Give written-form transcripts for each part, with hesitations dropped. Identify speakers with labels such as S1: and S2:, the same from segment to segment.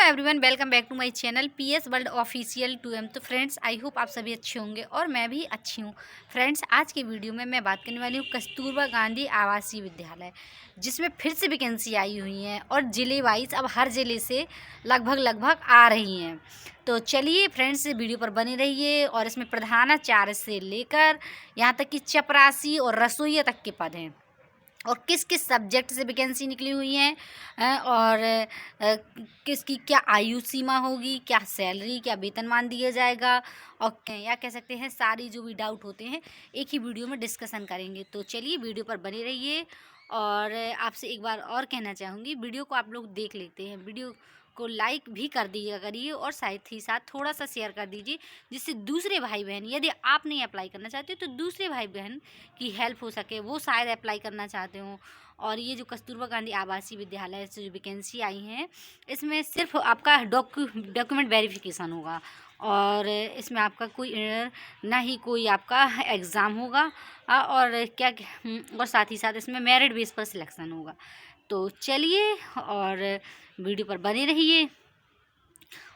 S1: Everyone, welcome back to my channel PS world official 2M। तो friends, I hope आप सभी अच्छे होंगे और मैं भी अच्छी हूँ। फ्रेंड्स, आज की वीडियो में मैं बात करने वाली हूँ कस्तूरबा गांधी आवासीय विद्यालय, जिसमें फिर से वैकेंसी आई हुई हैं और ज़िले वाइज अब हर ज़िले से लगभग आ रही हैं। तो चलिए फ्रेंड्स, वीडियो पर बने रहिए। और इसमें प्रधानाचार्य से लेकर यहाँ तक कि चपरासी और रसोइया तक के पद हैं और किस किस सब्जेक्ट से वैकेंसी निकली हुई हैं और किसकी क्या आयु सीमा होगी, क्या सैलरी, क्या वेतनमान दिया जाएगा और या कह सकते हैं सारी जो भी डाउट होते हैं एक ही वीडियो में डिस्कशन करेंगे। तो चलिए वीडियो पर बने रहिए। और आपसे एक बार और कहना चाहूँगी, वीडियो को आप लोग देख लेते हैं, वीडियो को लाइक भी कर दीजिएगा करिए और साथ ही साथ थोड़ा सा शेयर कर दीजिए, जिससे दूसरे भाई बहन, यदि आप नहीं अप्लाई करना चाहते तो दूसरे भाई बहन की हेल्प हो सके, वो शायद अप्लाई करना चाहते हों। और ये जो कस्तूरबा गांधी आवासीय विद्यालय से जो वैकेंसी आई हैं, इसमें सिर्फ आपका डॉक्यूमेंट वेरिफिकेशन होगा और इसमें आपका कोई ना ही कोई आपका एग्ज़ाम होगा और और साथ ही साथ इसमें मेरिट बेस पर सिलेक्शन होगा। तो चलिए और वीडियो पर बने रहिए।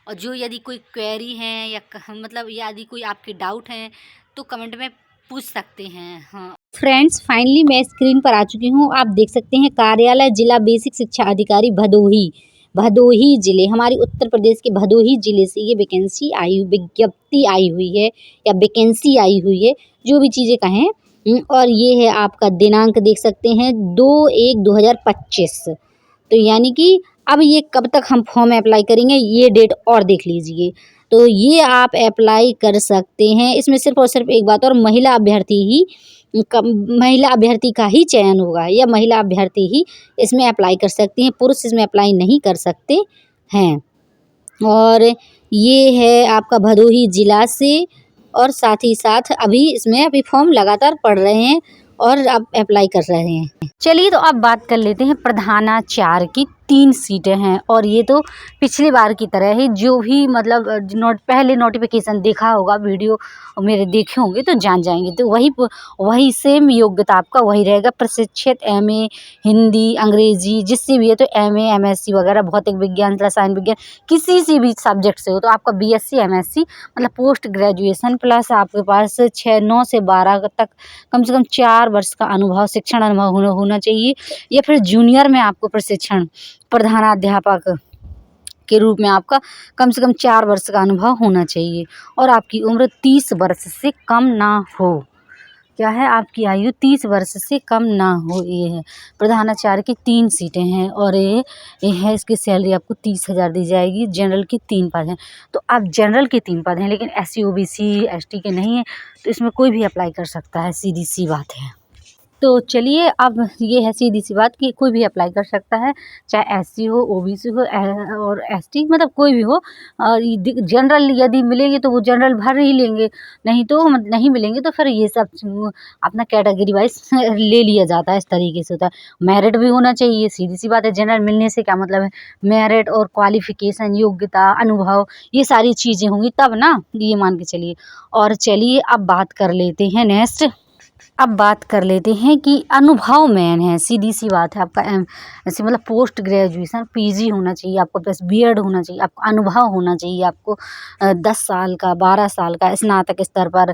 S1: और जो यदि कोई क्वेरी है या मतलब यदि कोई आपके डाउट हैं तो कमेंट में पूछ सकते हैं। हाँ फ्रेंड्स, फाइनली मैं स्क्रीन पर आ चुकी हूँ। आप देख सकते हैं कार्यालय जिला बेसिक शिक्षा अधिकारी भदोही जिले, हमारी उत्तर प्रदेश के भदोही जिले से ये वैकेंसी विज्ञप्ति आई हुई है या वैकेंसी आई हुई है, जो भी चीज़ें कहें। और ये है आपका दिनांक, देख सकते हैं 2/1/2025। तो यानी कि अब ये कब तक हम फॉर्म अप्लाई करेंगे ये डेट और देख लीजिए। तो ये आप अप्लाई कर सकते हैं। इसमें सिर्फ और सिर्फ एक बात और, महिला अभ्यर्थी का ही चयन होगा या महिला अभ्यर्थी ही इसमें अप्लाई कर सकती हैं, पुरुष इसमें अप्लाई नहीं कर सकते हैं। और ये है आपका भदोही जिला से, और साथ ही साथ अभी फॉर्म लगातार पड़ रहे हैं और आप अप्लाई कर रहे हैं। चलिए तो अब बात कर लेते हैं प्रधानाचार्य की 3 सीटें हैं और ये तो पिछली बार की तरह ही, जो भी मतलब पहले नोटिफिकेशन देखा होगा, वीडियो मेरे देखे होंगे तो जान जाएंगे। तो वही सेम योग्यता आपका वही रहेगा। प्रशिक्षित MA हिंदी अंग्रेजी जिससे भी है, तो MA MSc वगैरह भौतिक विज्ञान रसायन विज्ञान किसी से भी सब्जेक्ट से हो तो आपका BSc MSc मतलब पोस्ट ग्रेजुएशन प्लस आपके पास 9 से 12 तक कम से कम 4 वर्ष का अनुभव, शिक्षण अनुभव होना चाहिए, या फिर जूनियर में आपको प्रशिक्षण प्रधानाध्यापक के रूप में आपका कम से कम 4 वर्ष का अनुभव होना चाहिए और आपकी उम्र 30 वर्ष से कम ना हो। क्या है, आपकी आयु 30 वर्ष से कम ना हो। ये है प्रधानाचार्य की 3 सीटें हैं और ये है, इसकी सैलरी आपको 30,000 दी जाएगी। जनरल के 3 पद हैं, तो आप जनरल के 3 पद हैं, लेकिन SC OBC ST के नहीं हैं, तो इसमें कोई भी अप्लाई कर सकता है, सीधी सी बात है। तो चलिए, अब ये है सीधी सी बात कि कोई भी अप्लाई कर सकता है, चाहे SC हो, OBC हो और ST, मतलब कोई भी हो। जनरल यदि मिलेंगे तो वो जनरल भर ही लेंगे, नहीं तो नहीं मिलेंगे तो फिर ये सब अपना कैटेगरी वाइज ले लिया जाता है, इस तरीके से होता है। मेरिट भी होना चाहिए, सीधी सी बात है। जनरल मिलने से क्या मतलब है, मेरिट और क्वालिफिकेशन, योग्यता, अनुभव, ये सारी चीज़ें होंगी तब ना, ये मान के चलिए। और चलिए अब बात कर लेते हैं नेक्स्ट। अब बात कर लेते हैं कि अनुभव मेन है, सीधी सी बात है। आपका ऐसे मतलब पोस्ट ग्रेजुएशन PG होना चाहिए, आपको प्लस BEd होना चाहिए, आपको अनुभव होना चाहिए, आपको 10 साल का 12 साल का स्नातक स्तर पर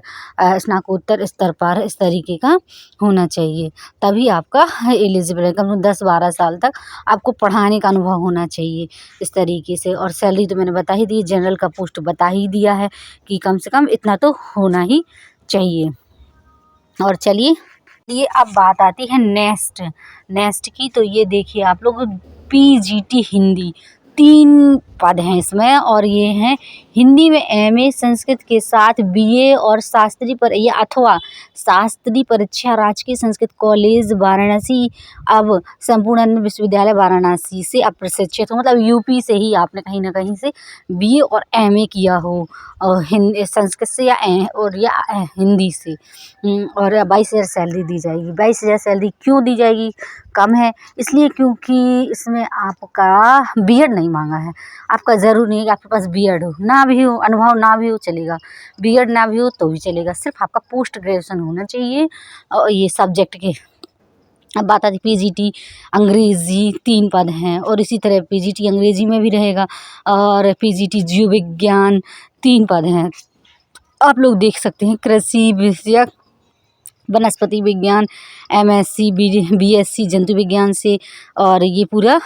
S1: स्नातकोत्तर स्तर पर इस तरीके का होना चाहिए, तभी आपका एलिजिबल है। कम से कम 10-12 साल तक आपको पढ़ाने का अनुभव होना चाहिए, इस तरीके से। और सैलरी तो मैंने बता ही दी, जनरल का पोस्ट बता ही दिया है कि कम से कम इतना तो होना ही चाहिए। और चलिए, ये अब बात आती है नेक्स्ट की। तो ये देखिए आप लोग, PGT हिंदी 3 पद हैं इसमें और ये हैं हिंदी में MA संस्कृत के साथ BA और शास्त्री परीक्षा राजकीय संस्कृत कॉलेज वाराणसी, अब संपूर्ण विश्वविद्यालय वाराणसी से अब प्रशिक्षित हो, मतलब UP से ही आपने कहीं ना कहीं से BA और MA किया हो, और संस्कृत से या हिंदी से। और 22,000 सैलरी दी जाएगी। 22,000 सैलरी क्यों दी जाएगी, कम है इसलिए क्योंकि इसमें आपका BEd नहीं मांगा है। आपका ज़रूर नहीं है कि आपके पास BEd हो, ना भी हो, अनुभव ना भी हो चलेगा, BEd ना भी हो तो भी चलेगा, सिर्फ आपका पोस्ट ग्रेजुएशन होना चाहिए और ये सब्जेक्ट के अब बात आती पीजीटी अंग्रेज़ी 3 पद हैं और इसी तरह पीजीटी अंग्रेज़ी में भी रहेगा और पीजीटी जीव विज्ञान 3 पद हैं। आप लोग देख सकते हैं कृषि विषयक वनस्पति विज्ञान एमएससी बीएससी जंतु विज्ञान से और ये पूरा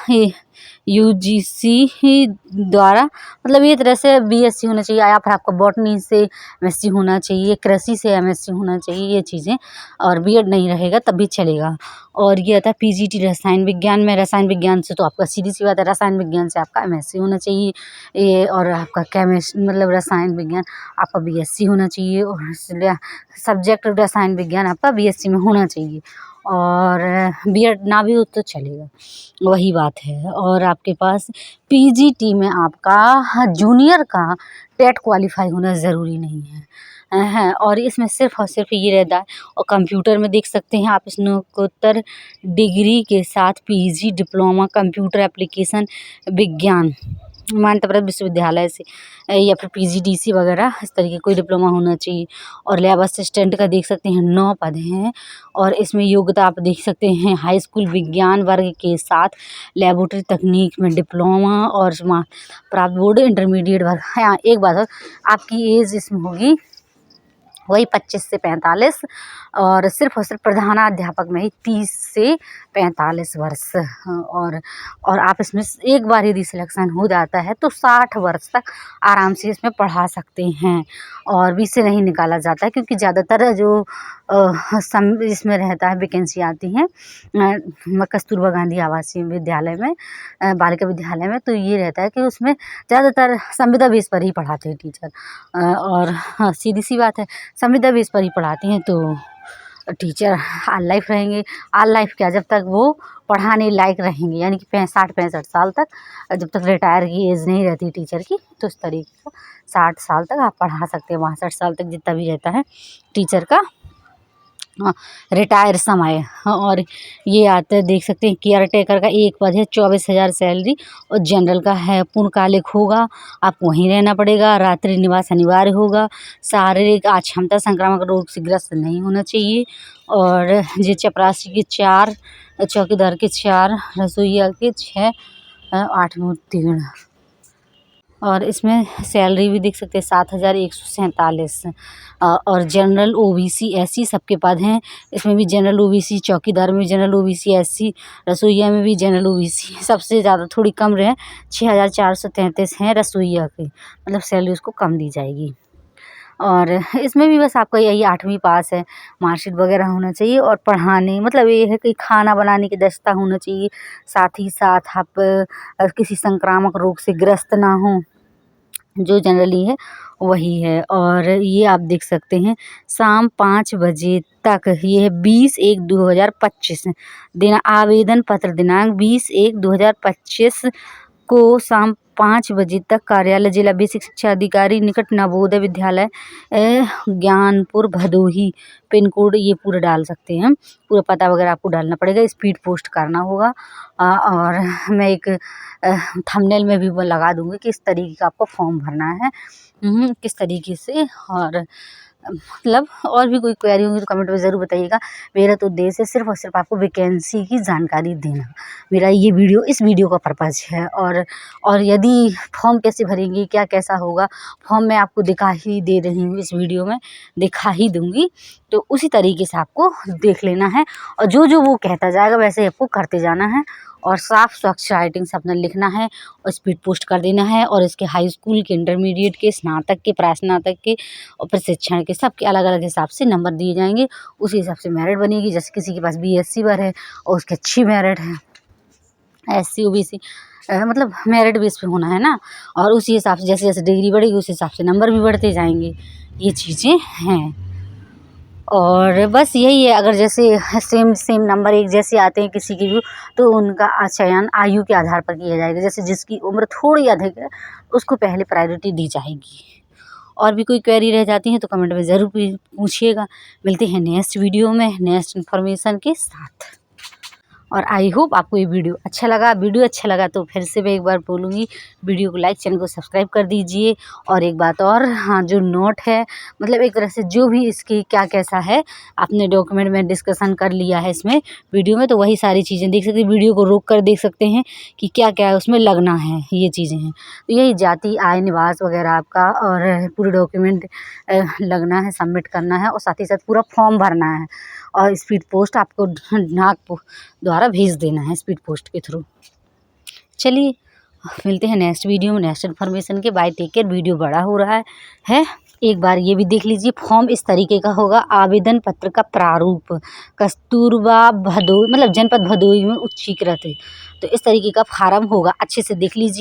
S1: यूजीसी द्वारा मतलब ये तरह से बीएससी होना चाहिए या फिर आपका बॉटनी से एमएससी होना चाहिए, कृषि से एमएससी होना चाहिए ये चीज़ें, और बीएड नहीं रहेगा तब भी चलेगा। और ये आता है पीजीटी रसायन विज्ञान में, रसायन विज्ञान से तो आपका सीधी सी बात है रसायन विज्ञान से आपका एमएससी होना चाहिए ये, और आपका मतलब रसायन विज्ञान आपका बीएससी होना चाहिए और इसलिए सब्जेक्ट रसायन विज्ञान आपका बीएससी में होना चाहिए और बीएड ना भी हो तो चलेगा, वही बात है। और आपके पास पीजीटी में आपका जूनियर का टेट क्वालिफाई होना ज़रूरी नहीं है और इसमें सिर्फ और सिर्फ ये रहता है। और कंप्यूटर में देख सकते हैं आप स्नातकोत्तर डिग्री के साथ पीजी डिप्लोमा कंप्यूटर एप्लीकेशन विज्ञान मान्यताप्राप्त विश्वविद्यालय से या फिर पीजीडीसी वगैरह इस तरीके कोई डिप्लोमा होना चाहिए। और लैब असिस्टेंट का देख सकते हैं 9 पद हैं और इसमें योग्यता आप देख सकते हैं हाई स्कूल विज्ञान वर्ग के साथ लेबोरेटरी तकनीक में डिप्लोमा और प्राप्त बोर्ड इंटरमीडिएट वर्ग। हाँ एक बात और आपकी एज इसमें होगी वही 25 से 45 और सिर्फ प्रधानाध्यापक में ही 30 से 45 वर्ष। और आप इसमें एक बार यदि सिलेक्शन हो जाता है तो 60 वर्ष तक आराम से इसमें पढ़ा सकते हैं और 20 से नहीं निकाला जाता है क्योंकि ज़्यादातर जो इसमें रहता है वैकेंसी आती हैं कस्तूरबा गांधी आवासीय विद्यालय में बालिका विद्यालय में, तो ये रहता है कि उसमें ज़्यादातर संविदा बेस पर ही पढ़ाते हैं टीचर। और हाँ सीधी सी बात है संविदा बेस पर ही पढ़ाते हैं तो टीचर ऑल लाइफ रहेंगे। ऑल लाइफ क्या, जब तक वो पढ़ाने लायक रहेंगे यानी कि 65 साल तक, जब तक रिटायर की एज नहीं रहती टीचर की तो इस तरीके का 60 साल तक आप पढ़ा सकते हैं, 62 साल तक जितना भी रहता है टीचर का रिटायर समय। और ये आता है देख सकते हैं केयर टेकर का 1 पद है 24,000 सैलरी और जनरल का है पूर्णकालिक होगा, आपको वहीं रहना पड़ेगा, रात्रि निवास अनिवार्य होगा, शारीरिक अक्षमता संक्रामक रोग से ग्रस्त नहीं होना चाहिए और ये चपरासी के 4 चौकीदार के 4 रसोइया के 6 8 उत्तीर्ण। और इसमें सैलरी भी देख सकते हैं 7,147 और जनरल ओबीसी एससी सबके पद हैं। इसमें भी जनरल ओबीसी चौकीदार में भी जनरल ओबीसी एससी रसोइया में भी जनरल ओबीसी सबसे ज़्यादा थोड़ी कम रहे 6,433 हैं रसोइया के, मतलब सैलरी उसको कम दी जाएगी। और इसमें भी बस आपका यही 8वीं पास है, मार्कशीट वगैरह होना चाहिए और पढ़ाने मतलब ये है कि खाना बनाने की दक्षता होना चाहिए, साथ ही साथ आप किसी संक्रामक रोग से ग्रस्त ना हो जो जनरली है वही है। और ये आप देख सकते हैं शाम 5 बजे तक, ये है 20/1/2025 दिन आवेदन पत्र दिनांक 20/1/2025 को शाम 5 बजे तक कार्यालय जिला बेसिक शिक्षा अधिकारी निकट नवोदय विद्यालय ज्ञानपुर भदोही पिन कोड ये पूरा डाल सकते हैं, पूरा पता वगैरह आपको डालना पड़ेगा, स्पीड पोस्ट करना होगा। और मैं एक थंबनेल में भी वो लगा दूँगी कि इस तरीके का आपको फॉर्म भरना है किस तरीके से। और मतलब और भी कोई क्वेरी होगी तो कमेंट में ज़रूर बताइएगा। मेरा तो उद्देश्य है सिर्फ और सिर्फ आपको वैकेंसी की जानकारी देना, मेरा ये वीडियो इस वीडियो का पर्पज़ है। और यदि फॉर्म कैसे भरेंगे क्या कैसा होगा फॉर्म मैं आपको दिखा ही दे रही हूँ, इस वीडियो में दिखा ही दूँगी, तो उसी तरीके से आपको देख लेना है और जो जो वो कहता जाएगा वैसे आपको करते जाना है और साफ स्वच्छ राइटिंग से अपना लिखना है और स्पीड पोस्ट कर देना है। और इसके हाई स्कूल के इंटरमीडिएट के स्नातक के प्रास्नातक के और प्रशिक्षण के सबके अलग अलग हिसाब से नंबर दिए जाएंगे, उसी हिसाब से मेरिट बनेगी। जैसे किसी के पास बीएससी पर है और उसकी अच्छी मेरिट है, एससी ओबीसी मतलब मेरिट बेस पे होना है ना, और उसी हिसाब से जैसे जैसे डिग्री बढ़ेगी उस हिसाब से नंबर भी बढ़ते जाएंगे, ये चीज़ें हैं। और बस यही है, अगर जैसे सेम नंबर एक जैसे आते हैं किसी की भी तो उनका चयन आयु के आधार पर किया जाएगा, जैसे जिसकी उम्र थोड़ी अधिक है उसको पहले प्रायोरिटी दी जाएगी। और भी कोई क्वेरी रह जाती है तो कमेंट में ज़रूर पूछिएगा। मिलते हैं नेक्स्ट वीडियो में नेक्स्ट इन्फॉर्मेशन के साथ। और आई होप आपको ये वीडियो अच्छा लगा। वीडियो अच्छा लगा तो फिर से मैं एक बार बोलूँगी, वीडियो को लाइक, चैनल को सब्सक्राइब कर दीजिए। और एक बात और, हाँ, जो नोट है मतलब एक तरह से जो भी इसकी क्या कैसा है आपने डॉक्यूमेंट में डिस्कशन कर लिया है इसमें वीडियो में, तो वही सारी चीज़ें देख सकते हैं। वीडियो को रोक कर देख सकते हैं कि क्या क्या उसमें लगना है, ये चीज़ें हैं। तो यही जाति, आय, निवास वगैरह आपका और पूरे डॉक्यूमेंट लगना है, सबमिट करना है और साथ ही साथ पूरा फॉर्म भरना है। और स्पीड पोस्ट आपको डाक द्वारा भेज देना है, स्पीड पोस्ट के थ्रू। चलिए मिलते हैं नेक्स्ट वीडियो में नेक्स्ट इन्फॉर्मेशन के। Bye, take care. वीडियो बड़ा हो रहा है। एक बार ये भी देख लीजिए। फॉर्म इस तरीके का होगा। आवेदन पत्र का प्रारूप कस्तूरबा भदोई मतलब जनपद भदोई में उच्चीकृत है। तो इस तरीके का फार्म होगा, अच्छे से देख लीजिए।